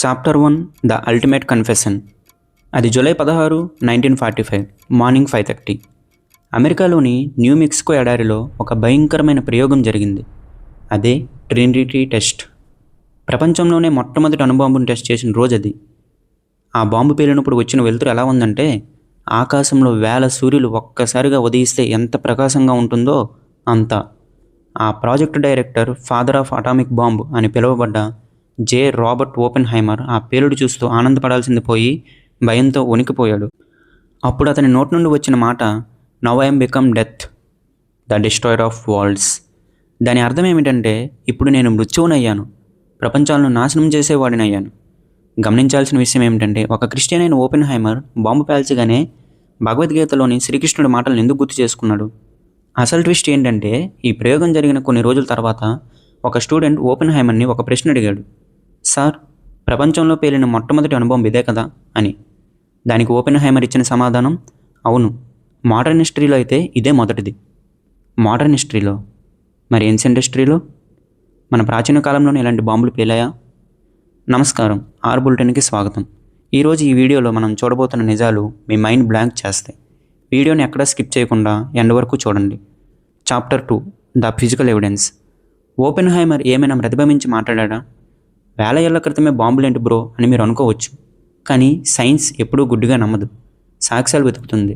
Chapter 1 the ultimate confession. అది July 16, 1945 morning 5:30. అమెరికాలోని new Mexico ఎడారిలో ఒక భయంకరమైన ప్రయోగం జరిగింది. అదే ట్రినిటీ టెస్ట్. ప్రపంచంలోనే మొట్టమొదటి అణుబాంబును టెస్ట్ చేసిన రోజు అది. ఆ బాంబు పేలినప్పుడు వచ్చిన వెలుతురు ఎలా ఉందంటే, ఆకాశంలో వేల సూర్యులు ఒక్కసారిగా ఉదయిస్తే ఎంత ప్రకాశంగా ఉంటుందో అంత. ఆ project director, father of atomic bomb అని పిలువబడ్డ జే. రాబర్ట్ ఓపెన్హైమర్ ఆ పేలుడు చూస్తూ ఆనందపడాల్సింది పోయి భయంతో వణికిపోయాడు. అప్పుడు అతని నోటి నుండి వచ్చిన మాట, now I'm become death, the destroyer of world's. దాని అర్థం ఏమిటంటే, ఇప్పుడు నేను మృత్యువునయ్యాను, ప్రపంచాలను నాశనం చేసేవాడినయ్యాను. గమనించాల్సిన విషయం ఏమిటంటే, ఒక క్రిస్టియన్ అయిన ఓపెన్హైమర్ బాంబు పేల్చగానే భగవద్గీతలోని శ్రీకృష్ణుడి మాటలను ఎందుకు గుర్తు చేసుకున్నాడు? అసలు ట్విస్ట్ ఏంటంటే, ఈ ప్రయోగం జరిగిన కొన్ని రోజుల తర్వాత ఒక స్టూడెంట్ ఓపెన్హైమర్ని ఒక ప్రశ్న అడిగాడు. సార్, ప్రపంచంలో పేలిన మొట్టమొదటి అణుబాంబు ఇదే కదా అని. దానికి ఓపెన్హైమర్ ఇచ్చిన సమాధానం, అవును, మోడర్న్ హిస్టరీలో అయితే ఇదే మొదటిది. మోడర్న్ హిస్టరీలో? మరి ఏన్షియంట్ హిస్టరీలో? మన ప్రాచీన కాలంలోనే ఇలాంటి బాంబులు పేలాయా? నమస్కారం, ఆర్ బులెటిన్కి స్వాగతం. ఈరోజు ఈ వీడియోలో మనం చూడబోతున్న నిజాలు మీ మైండ్ బ్లాంక్ చేస్తాయి. వీడియోని ఎక్కడా స్కిప్ చేయకుండా ఎండ్ వరకు చూడండి. Chapter 2 the physical evidence. Oppenheimer ఏమైనా ప్రతిబింబించి మాట్లాడా? వేల ఏళ్ల క్రితమే బాంబులేంటి బ్రో అని మీరు అనుకోవచ్చు. కానీ సైన్స్ ఎప్పుడూ గుడ్డిగా నమ్మదు, సాక్ష్యాలు వెతుకుతుంది.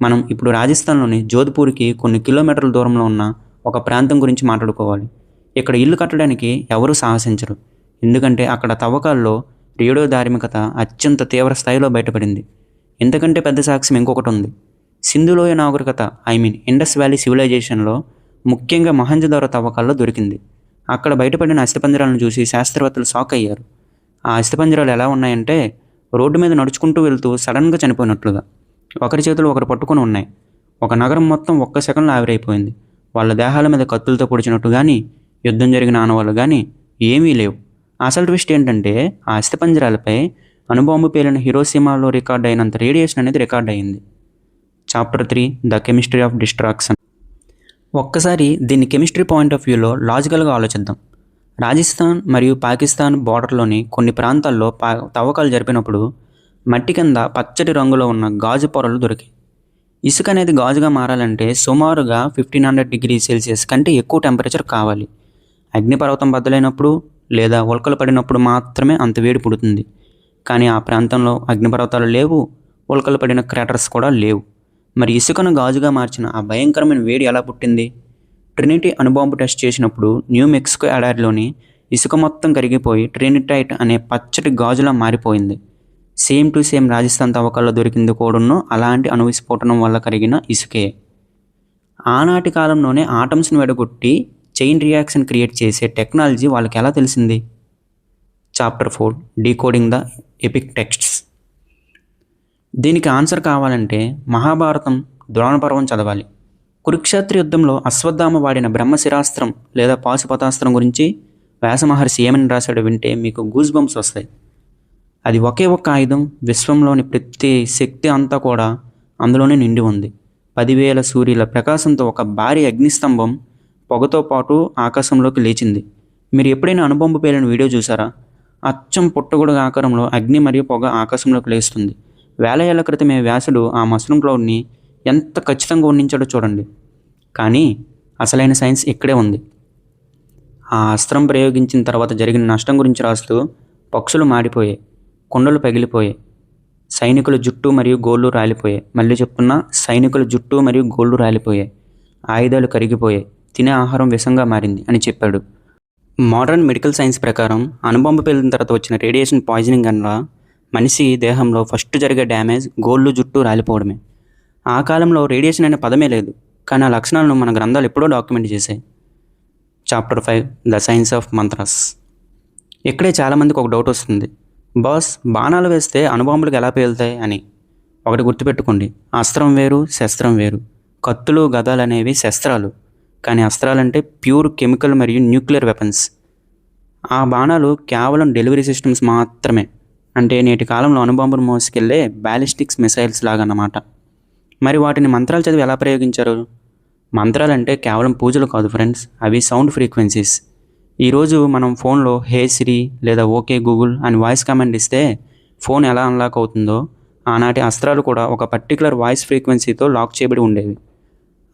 మనం ఇప్పుడు రాజస్థాన్లోని జోధ్పూర్కి కొన్ని కిలోమీటర్ల దూరంలో ఉన్న ఒక ప్రాంతం గురించి మాట్లాడుకోవాలి. ఇక్కడ ఇల్లు కట్టడానికి ఎవరూ సాహసించరు, ఎందుకంటే అక్కడ తవ్వకాల్లో రేడియోధార్మికత అత్యంత తీవ్ర స్థాయిలో బయటపడింది. ఇంతకంటే పెద్ద సాక్ష్యం ఇంకొకటి ఉంది. సింధులోయ నాగరికత, ఇండస్ వ్యాలీ సివిలైజేషన్లో, ముఖ్యంగా మొహంజదారో తవ్వకాల్లో దొరికింది. అక్కడ బయటపడిన అస్థిపంజరాలను చూసి శాస్త్రవేత్తలు షాక్ అయ్యారు. ఆ అస్థిపంజరాలు ఎలా ఉన్నాయంటే, రోడ్డు మీద నడుచుకుంటూ వెళ్తూ సడన్గా చనిపోయినట్లుగా ఒకరి చేతులు ఒకరు పట్టుకొని ఉన్నాయి. ఒక నగరం మొత్తం ఒక్క సెకండ్లో ఆవిరైపోయింది. వాళ్ళ దేహాల మీద కత్తులతో పొడిచినట్టు కానీ, యుద్ధం జరిగిన ఆనవాళ్ళు కానీ ఏమీ లేవు. అసలు ట్విస్ట్ ఏంటంటే, ఆ అస్థిపంజరాలపై అణుబాంబు పేలిన హిరోషిమాలో రికార్డ్ అయినంత రేడియేషన్ అనేది రికార్డ్ అయింది. Chapter 3 the chemistry of distraction. ఒక్కసారి దీన్ని కెమిస్ట్రీ పాయింట్ ఆఫ్ వ్యూలో లాజికల్గా ఆలోచిద్దాం. రాజస్థాన్ మరియు పాకిస్తాన్ బార్డర్లోని కొన్ని ప్రాంతాల్లో తవ్వకాలు జరిపినప్పుడు మట్టి కింద పచ్చటి రంగులో ఉన్న గాజు పొరలు దొరికాయి. ఇసుక అనేది గాజుగా మారాలంటే సుమారుగా 1500 డిగ్రీ సెల్సియస్ కంటే ఎక్కువ టెంపరేచర్ కావాలి. అగ్నిపర్వతం బద్దలైనప్పుడు లేదా ఉల్కలు పడినప్పుడు మాత్రమే అంత వేడి పుడుతుంది. కానీ ఆ ప్రాంతంలో అగ్నిపర్వతాలు లేవు, ఉల్కలు పడిన క్రాటర్స్ కూడా లేవు. మరి ఇసుకను గాజుగా మార్చిన ఆ భయంకరమైన వేడి ఎలా పుట్టింది? ట్రినిటీ అణుబాంబు టెస్ట్ చేసినప్పుడు న్యూ మెక్సికో ఎడారిలోని ఇసుక మొత్తం కరిగిపోయి ట్రినిటైట్ అనే పచ్చటి గాజులా మారిపోయింది. సేమ్ టు సేమ్ రాజస్థాన్ తవ్వకాల్లో దొరికింది కూడాను అలాంటి అణు విస్ఫోటనం వల్ల కరిగిన ఇసుకే. ఆనాటి కాలంలోనే ఆటమ్స్ని వెడగొట్టి చైన్ రియాక్షన్ క్రియేట్ చేసే టెక్నాలజీ వాళ్ళకి ఎలా తెలిసింది? Chapter 4 decoding the epic texts. దీనికి ఆన్సర్ కావాలంటే మహాభారతం ద్రోణపర్వం చదవాలి. కురుక్షేత్ర యుద్ధంలో అశ్వత్థామ వాడిన బ్రహ్మశిరాస్త్రం లేదా పాశుపతాస్త్రం గురించి వ్యాసమహర్షి ఏమని రాశాడో వింటే మీకు గూస్ బంప్స్ వస్తాయి. అది ఒకే ఒక్క ఆయుధం, విశ్వంలోని ప్రతి శక్తి అంతా కూడా అందులోనే నిండి ఉంది. 10,000 సూర్యుల ప్రకాశంతో ఒక భారీ అగ్నిస్తంభం పొగతో పాటు ఆకాశంలోకి లేచింది. మీరు ఎప్పుడైనా అణుబాంబు పేలిన వీడియో చూసారా? అచ్చం పుట్టగొడుగు ఆకారంలో అగ్ని మరియు పొగ ఆకాశంలోకి లేస్తుంది. వేల ఏళ్ల క్రితమే వ్యాసుడు ఆ మష్రూమ్ క్లౌడ్ని ఎంత ఖచ్చితంగా వర్ణించాడో చూడండి. కానీ అసలైన సైన్స్ ఇక్కడే ఉంది. ఆ అస్త్రం ప్రయోగించిన తర్వాత జరిగిన నష్టం గురించి రాస్తూ, పక్షులు మాడిపోయాయి, కొండలు పగిలిపోయాయి, సైనికుల జుట్టు మరియు గోళ్ళు రాలిపోయాయి. మళ్ళీ చెప్తున్నా, సైనికుల జుట్టు మరియు గోళ్ళు రాలిపోయాయి, ఆయుధాలు కరిగిపోయాయి, తినే ఆహారం విషంగా మారింది అని చెప్పాడు. మోడర్న్ మెడికల్ సైన్స్ ప్రకారం అణుబాంబు పేలిన తర్వాత వచ్చిన రేడియేషన్ పాయిజనింగ్ వల్ల మనిషి దేహంలో ఫస్ట్ జరిగే డ్యామేజ్ గోళ్ళు, జుట్టు రాలిపోవడమే. ఆ కాలంలో రేడియేషన్ అనే పదమే లేదు, కానీ ఆ లక్షణాలను మన గ్రంథాలు ఎప్పుడో డాక్యుమెంట్ చేశాయి. Chapter 5 the science of mantras. ఇక్కడే చాలామందికి ఒక డౌట్ వస్తుంది, బాస్, బాణాలు వేస్తే అణుబాంబులకు ఎలా పేలుతాయి అని. ఒకటి గుర్తుపెట్టుకోండి, అస్త్రం వేరు, శస్త్రం వేరు. కత్తులు, గదాలు అనేవి శస్త్రాలు, కానీ అస్త్రాలంటే ప్యూర్ కెమికల్ మరియు న్యూక్లియర్ వెపన్స్. ఆ బాణాలు కేవలం డెలివరీ సిస్టమ్స్ మాత్రమే, అంటే నేటి కాలంలో అణుబాంబును మోసుకెళ్లే బ్యాలిస్టిక్స్ మిసైల్స్ లాగా అన్నమాట. మరి వాటిని మంత్రాలు చదివి ఎలా ప్రయోగించారు? మంత్రాలంటే కేవలం పూజలు కాదు ఫ్రెండ్స్, అవి సౌండ్ ఫ్రీక్వెన్సీస్. ఈరోజు మనం ఫోన్లో హే సిరి లేదా ఓకే గూగుల్ అని వాయిస్ కమాండ్ ఇస్తే ఫోన్ ఎలా అన్లాక్ అవుతుందో ఆనాటి అస్త్రాలు కూడా ఒక పర్టికులర్ వాయిస్ ఫ్రీక్వెన్సీతో లాక్ చేయబడి ఉండేవి.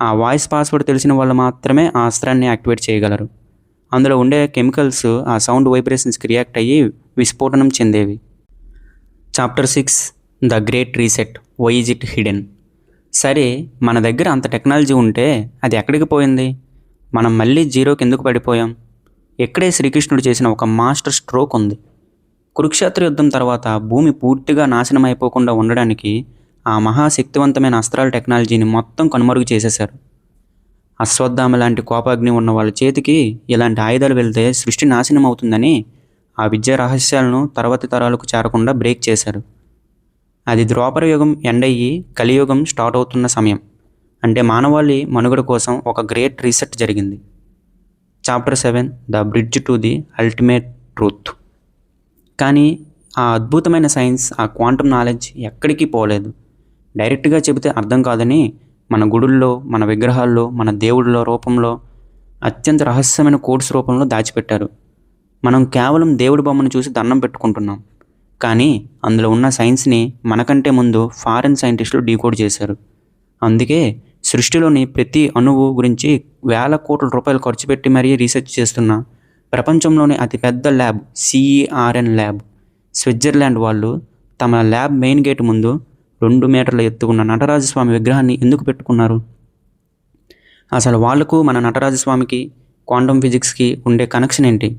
ఆ వాయిస్ పాస్వర్డ్ తెలిసిన వాళ్ళు మాత్రమే ఆ అస్త్రాన్ని యాక్టివేట్ చేయగలరు. అందులో ఉండే కెమికల్స్ ఆ సౌండ్ వైబ్రేషన్స్కి రియాక్ట్ అయ్యి విస్ఫోటనం చెందేవి. Chapter 6 the great reset, why is it hidden. సరే, మన దగ్గర అంత టెక్నాలజీ ఉంటే అది ఎక్కడికి పోయింది? మనం మళ్ళీ జీరోకి ఎందుకు పడిపోయాం? ఇక్కడే శ్రీకృష్ణుడు చేసిన ఒక మాస్టర్ స్ట్రోక్ ఉంది. కురుక్షేత్ర యుద్ధం తర్వాత భూమి పూర్తిగా నాశనం అయిపోకుండా ఉండడానికి ఆ మహాశక్తివంతమైన అస్త్రాల టెక్నాలజీని మొత్తం కనుమరుగు చేసేశారు. అశ్వత్థామ లాంటి కోపాగ్ని ఉన్న వాళ్ళ చేతికి ఇలాంటి ఆయుధాలు వెళ్తే సృష్టి నాశనం అవుతుందని ఆ విద్యా రహస్యాలను తర్వాతి తరాలకు చేరకుండా బ్రేక్ చేశారు. అది ద్వాపర యుగం ఎండ్ అయ్యి కలియుగం స్టార్ట్ అవుతున్న సమయం. అంటే మానవాళి మనుగడ కోసం ఒక గ్రేట్ రీసెట్ జరిగింది. Chapter 7 the bridge to the ultimate truth. కానీ ఆ అద్భుతమైన సైన్స్, ఆ క్వాంటమ్ నాలెడ్జ్ ఎక్కడికి పోలేదు. డైరెక్ట్గా చెబితే అర్థం కాదని మన గుడుల్లో, మన విగ్రహాల్లో, మన దేవుళ్ళ రూపంలో, అత్యంత రహస్యమైన కోడ్స్ రూపంలో దాచిపెట్టారు. మనం కేవలం దేవుడి బొమ్మను చూసి దండం పెట్టుకుంటున్నాం. కానీ అందులో ఉన్న సైన్స్ని మనకంటే ముందు ఫారెన్ సైంటిస్టులు డీకోడ్ చేశారు. అందుకే సృష్టిలోని ప్రతి అణువు గురించి వేల కోట్ల రూపాయలు ఖర్చు పెట్టి మరీ రీసెర్చ్ చేస్తున్న ప్రపంచంలోని అతిపెద్ద ల్యాబ్ CERN ల్యాబ్ స్విట్జర్లాండ్ వాళ్ళు తమ ల్యాబ్ మెయిన్ గేట్ ముందు 2 మీటర్ల ఎత్తుకున్న నటరాజస్వామి విగ్రహాన్ని ఎందుకు పెట్టుకున్నారు? అసలు వాళ్లకు మన నటరాజస్వామికి, క్వాంటమ్ ఫిజిక్స్కి ఉండే కనెక్షన్ ఏంటి?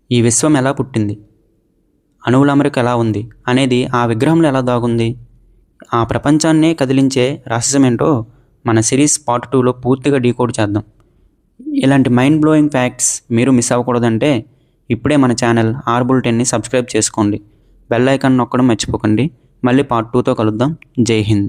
ఈ విశ్వం ఎలా పుట్టింది, అణువుల అమరిక ఎలా ఉంది అనేది ఆ విగ్రహంలో ఎలా దాగుంది? ఆ ప్రపంచాన్నే కదిలించే రహస్యమేంటో మన సిరీస్ పార్ట్ 2లో పూర్తిగా డీకోడ్ చేద్దాం. ఇలాంటి మైండ్ బ్లోయింగ్ ఫ్యాక్ట్స్ మీరు మిస్ అవ్వకూడదంటే ఇప్పుడే మన ఛానల్ R-Bulletinని సబ్స్క్రైబ్ చేసుకోండి. బెల్ ఐకాన్ నొక్కడం మర్చిపోకండి. మళ్ళీ పార్ట్ 2తో కలుద్దాం. జై హింద్.